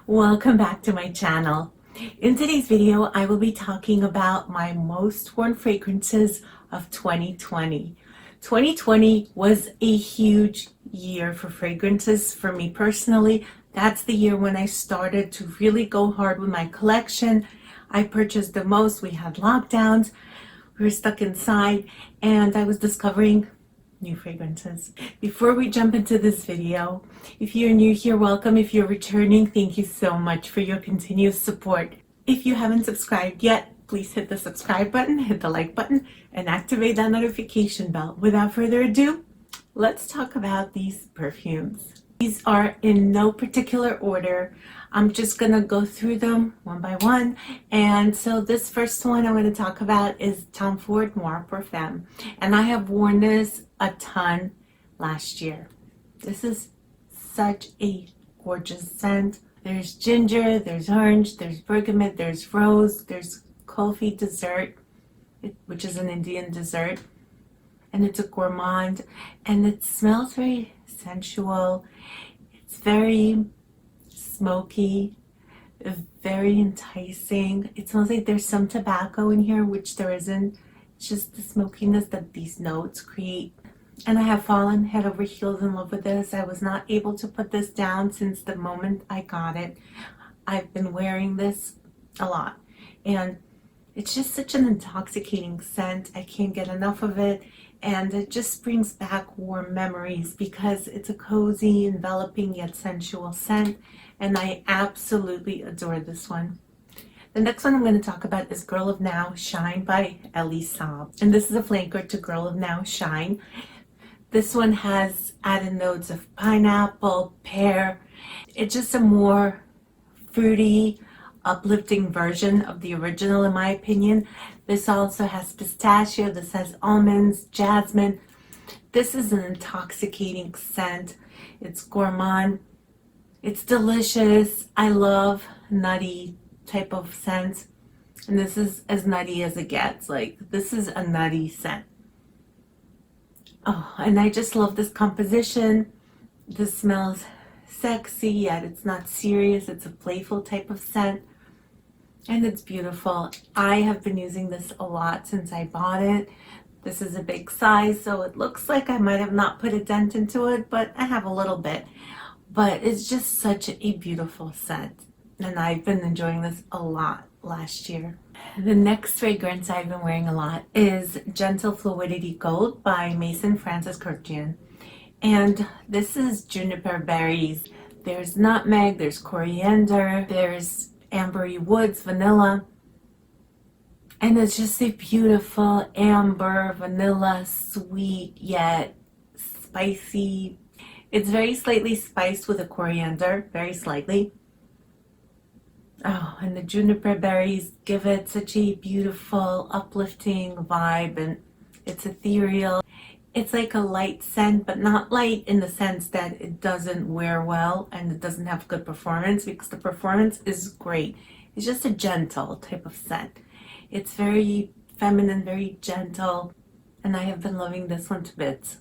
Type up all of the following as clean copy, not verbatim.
Welcome back to my channel. In today's video, I will be talking about my most worn fragrances of 2020. 2020 was a huge year for fragrances for me personally. That's the year when I started to really go hard with my collection. I purchased the most. We had lockdowns, we were stuck inside, and I was discovering new fragrances. Before we jump into this video, if you're new here, welcome. If you're returning, thank you so much for your continuous support. If you haven't subscribed yet, please hit the subscribe button, hit the like button, and activate that notification bell. Without further ado, let's talk about these perfumes. These are in no particular order. I'm just gonna go through them one by one. And so this first one I'm going to talk about is Tom Ford Noir Parfum. And I have worn this a ton last year. This is such a gorgeous scent. There's ginger, there's orange, there's bergamot, there's rose, there's kulfi dessert, which is an Indian dessert. And it's a gourmand. And it smells very sensual. It's very smoky, very enticing. It smells like there's some tobacco in here, which there isn't. It's just the smokiness that these notes create. And I have fallen head over heels in love with this. I was not able to put this down since the moment I got it. I've been wearing this a lot, and it's just such an intoxicating scent. I can't get enough of it, and it just brings back warm memories because it's a cozy, enveloping yet sensual scent, and I absolutely adore this one. The next one I'm going to talk about is Girl of Now Shine by Elie Saab, and this is a flanker to Girl of Now Shine. This one has added notes of pineapple, pear. It's just a more fruity, uplifting version of the original, in my opinion. This also has pistachio, this has almonds, jasmine. This is an intoxicating scent. It's gourmand. It's delicious. I love nutty type of scents. And this is as nutty as it gets. Like, this is a nutty scent. Oh, and I just love this composition. This smells sexy, yet it's not serious. It's a playful type of scent. And it's beautiful. I have been using this a lot since I bought it. This is a big size, so it looks like I might have not put a dent into it, but I have a little bit. But it's just such a beautiful scent. And I've been enjoying this a lot last year. The next fragrance I've been wearing a lot is Gentle Fluididty Gold by Maison Francis Kurkdjian. And this is juniper berries. There's nutmeg, there's coriander, there's ambery woods, vanilla. And it's just a beautiful amber, vanilla, sweet yet spicy. It's very slightly spiced with a coriander, very slightly. Oh, and the juniper berries give it such a beautiful, uplifting vibe, and it's ethereal. It's like a light scent, but not light in the sense that it doesn't wear well and it doesn't have good performance, because the performance is great. It's just a gentle type of scent. It's very feminine, very gentle, and I have been loving this one to bits.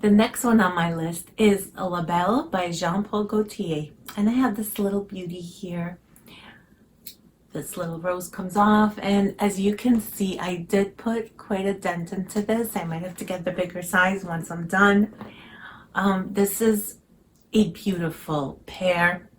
The next one on my list is La Belle by Jean-Paul Gaultier. And I have this little beauty here. This little rose comes off, and as you can see, I did put quite a dent into this. I might have to get the bigger size once I'm done. This is a beautiful pear,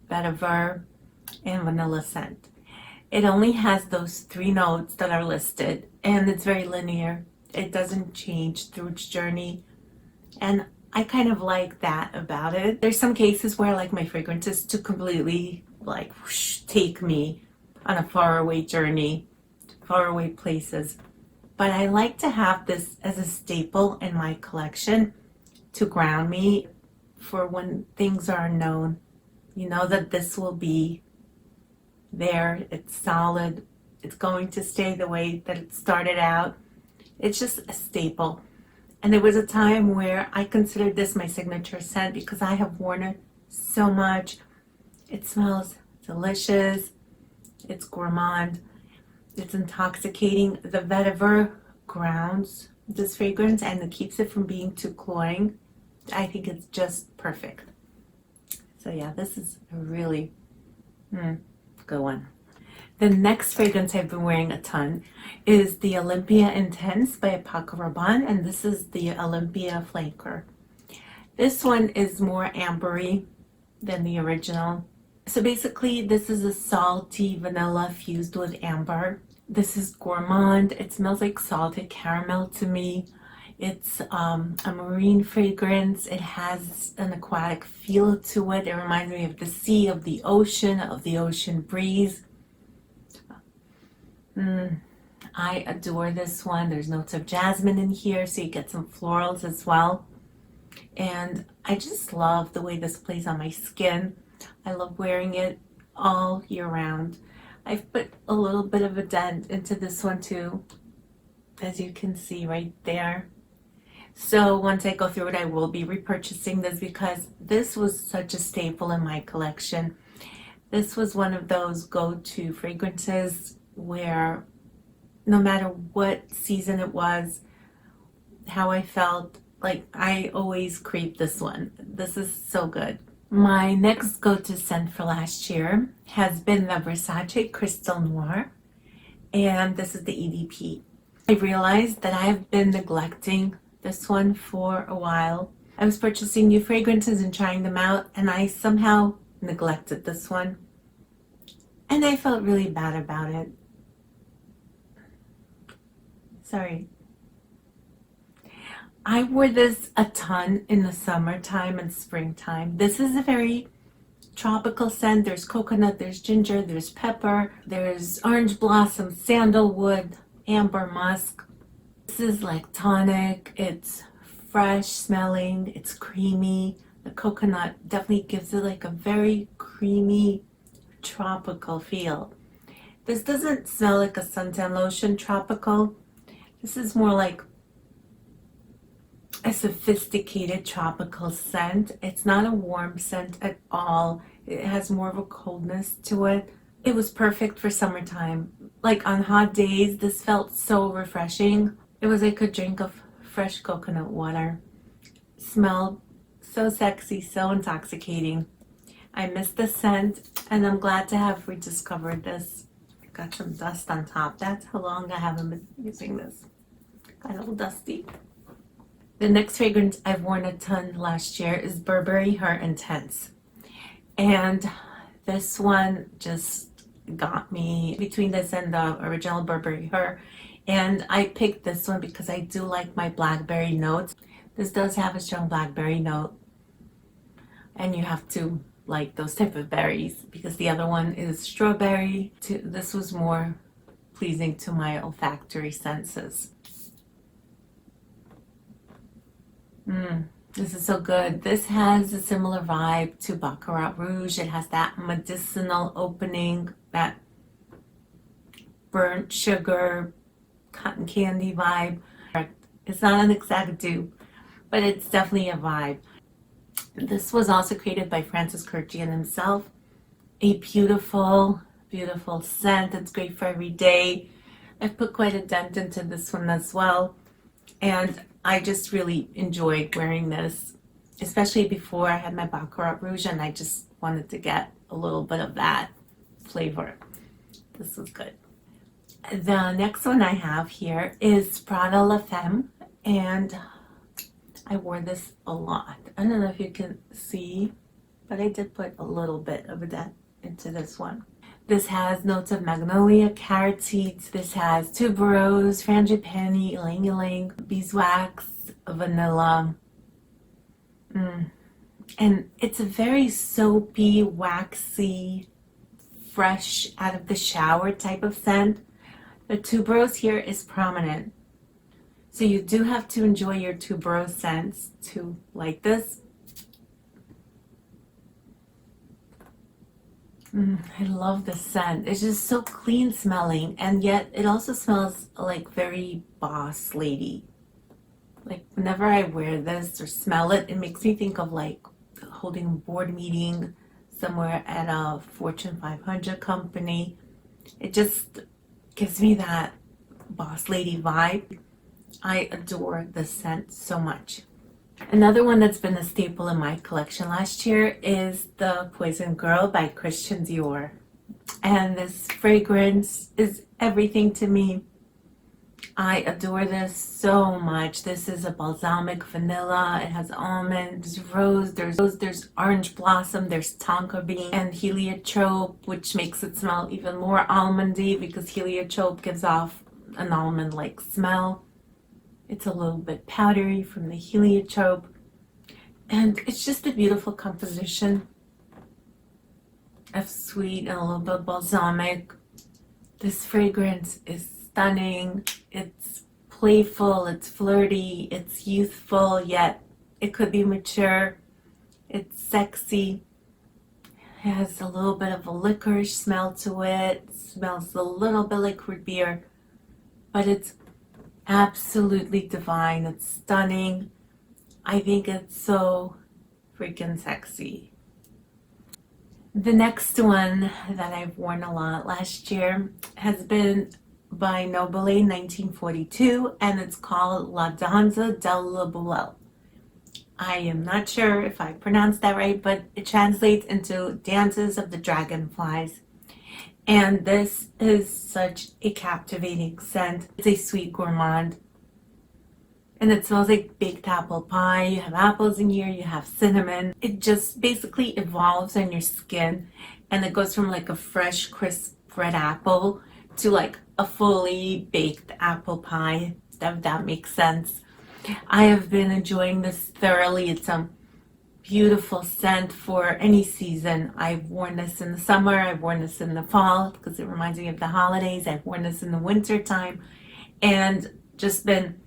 vetiver, and vanilla scent. It only has those 3 notes that are listed, and it's very linear. It doesn't change through its journey. And I kind of like that about it. There's some cases where I like my fragrances to completely like whoosh, take me on a faraway journey, to faraway places. But I like to have this as a staple in my collection to ground me for when things are unknown. You know that this will be there. It's solid. It's going to stay the way that it started out. It's just a staple. And there was a time where I considered this my signature scent because I have worn it so much. It smells delicious. It's gourmand. It's intoxicating. The vetiver grounds this fragrance and it keeps it from being too cloying. I think it's just perfect. So yeah, this is a really good one. The next fragrance I've been wearing a ton is the Olympia Intense by Paco Rabanne, and this is the Olympia Flanker. This one is more ambery than the original. So basically, this is a salty vanilla fused with amber. This is gourmand. It smells like salted caramel to me. It's a marine fragrance. It has an aquatic feel to it. It reminds me of the sea, of the ocean breeze. I adore this one. There's notes of jasmine in here, so you get some florals as well. And I just love the way this plays on my skin. I love wearing it all year round. I've put a little bit of a dent into this one too, as you can see right there. So once I go through it, I will be repurchasing this because this was such a staple in my collection. This was one of those go-to fragrances where no matter what season it was, how I felt, like I always crave this one. This is so good. My next go-to scent for last year has been the Versace Crystal Noir, and this is the EDP. I realized that I have been neglecting this one for a while. I was purchasing new fragrances and trying them out, and I somehow neglected this one, and I felt really bad about it. Sorry. I wore this a ton in the summertime and springtime. This is a very tropical scent. There's coconut, there's ginger, there's pepper, there's orange blossom, sandalwood, amber musk. This is like tonic. It's fresh smelling. It's creamy. The coconut definitely gives it like a very creamy tropical feel. This doesn't smell like a suntan lotion tropical. This is more like a sophisticated tropical scent. It's not a warm scent at all. It has more of a coldness to it. It was perfect for summertime. Like on hot days, this felt so refreshing. It was like a drink of fresh coconut water. Smelled so sexy, so intoxicating. I miss the scent, and I'm glad to have rediscovered this. Got some dust on top. That's how long I haven't been using this. Got a little dusty. The next fragrance I've worn a ton last year is Burberry Her Intense. And this one just got me between this and the original Burberry Her. And I picked this one because I do like my blackberry notes. This does have a strong blackberry note. And you have to like those type of berries because the other one is strawberry. This was more pleasing to my olfactory senses. This is so good. This has a similar vibe to Baccarat Rouge. It has that medicinal opening, that burnt sugar, cotton candy vibe. It's not an exact dupe, but it's definitely a vibe. This was also created by Francis Kurkdjian himself. A beautiful, beautiful scent. It's great for every day. I've put quite a dent into this one as well. And I just really enjoyed wearing this, especially before I had my Baccarat Rouge, and I just wanted to get a little bit of that flavor. This was good. The next one I have here is Prada La Femme, and I wore this a lot. I don't know if you can see, but I did put a little bit of a dent into this one. This has notes of magnolia, carrot seeds. This has tuberose, frangipani, ylang ylang, beeswax, vanilla. And it's a very soapy, waxy, fresh, out of the shower type of scent. The tuberose here is prominent. So you do have to enjoy your tuberose scents to like this. I love the scent. It's just so clean smelling, and yet it also smells like very boss lady. Like whenever I wear this or smell it, it makes me think of like holding a board meeting somewhere at a Fortune 500 company. It just gives me that boss lady vibe. I adore the scent so much. Another one that's been a staple in my collection last year is the Poison Girl by Christian Dior. And this fragrance is everything to me. I adore this so much. This is a balsamic vanilla. It has almonds, there's orange blossom, there's tonka bean, and heliotrope, which makes it smell even more almondy because heliotrope gives off an almond-like smell. It's a little bit powdery from the heliotrope, and it's just a beautiful composition of sweet and a little bit balsamic. This fragrance is stunning. It's playful, it's flirty, it's youthful, yet it could be mature. It's sexy. It has a little bit of a licorice smell to it. It smells a little bit like root beer, but it's absolutely divine. It's stunning. I think it's so freaking sexy. The next one that I've worn a lot last year has been by Nobile 1942, and it's called La Danza Delle Libellule. I am not sure if I pronounced that right, but it translates into Dances of the Dragonflies. And this is such a captivating scent. It's a sweet gourmand. And it smells like baked apple pie. You have apples in here, you have cinnamon. It just basically evolves on your skin. And it goes from like a fresh, crisp red apple to like a fully baked apple pie, if that makes sense. I have been enjoying this thoroughly. It's a beautiful scent for any season. I've worn this in the summer, I've worn this in the fall because it reminds me of the holidays. I've worn this in the winter time and just been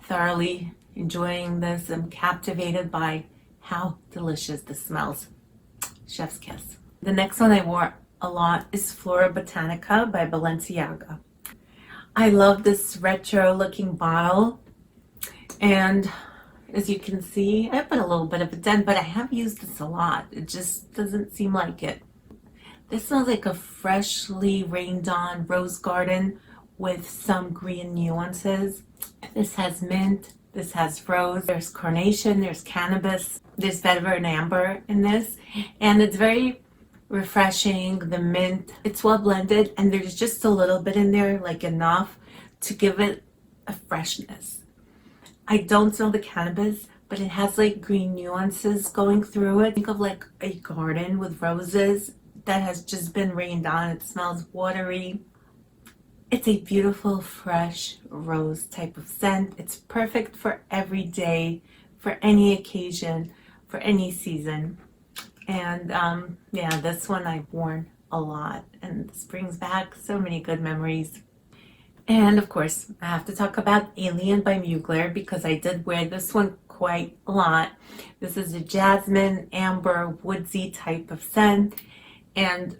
thoroughly enjoying this. I'm captivated by how delicious this smells. Chef's kiss. The next one I wore a lot is Flora Botanica by Balenciaga. I love this retro looking bottle, and as you can see, I put a little bit of a dent, but I have used this a lot. It just doesn't seem like it. This smells like a freshly rained on rose garden with some green nuances. This has mint, this has rose, there's carnation, there's cannabis, there's vetiver and amber in this, and it's very refreshing. The mint, it's well blended, and there's just a little bit in there, like enough to give it a freshness. I don't smell the cannabis, but it has like green nuances going through it. Think of like a garden with roses that has just been rained on. It smells watery. It's a beautiful, fresh rose type of scent. It's perfect for every day, for any occasion, for any season. And yeah, this one I've worn a lot, and this brings back so many good memories. And of course, I have to talk about Alien by Mugler because I did wear this one quite a lot. This is a jasmine, amber, woodsy type of scent, and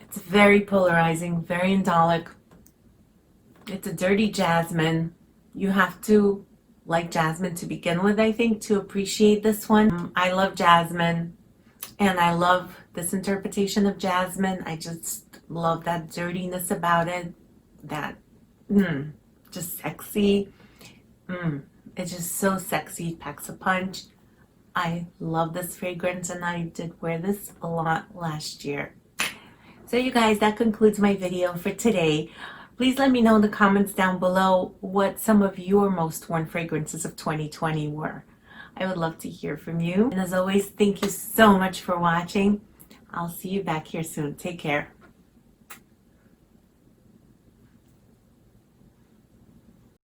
it's very polarizing, very indolic. It's a dirty jasmine. You have to like jasmine to begin with, I think, to appreciate this one. I love jasmine, and I love this interpretation of jasmine. I just love that dirtiness about it, that just sexy. It's just so sexy, packs a punch. I love this fragrance, and I did wear this a lot last year. So you guys, that concludes my video for today. Please let me know in the comments down below what some of your most worn fragrances of 2020 were. I would love to hear from you. And as always, thank you so much for watching. I'll see you back here soon. Take care.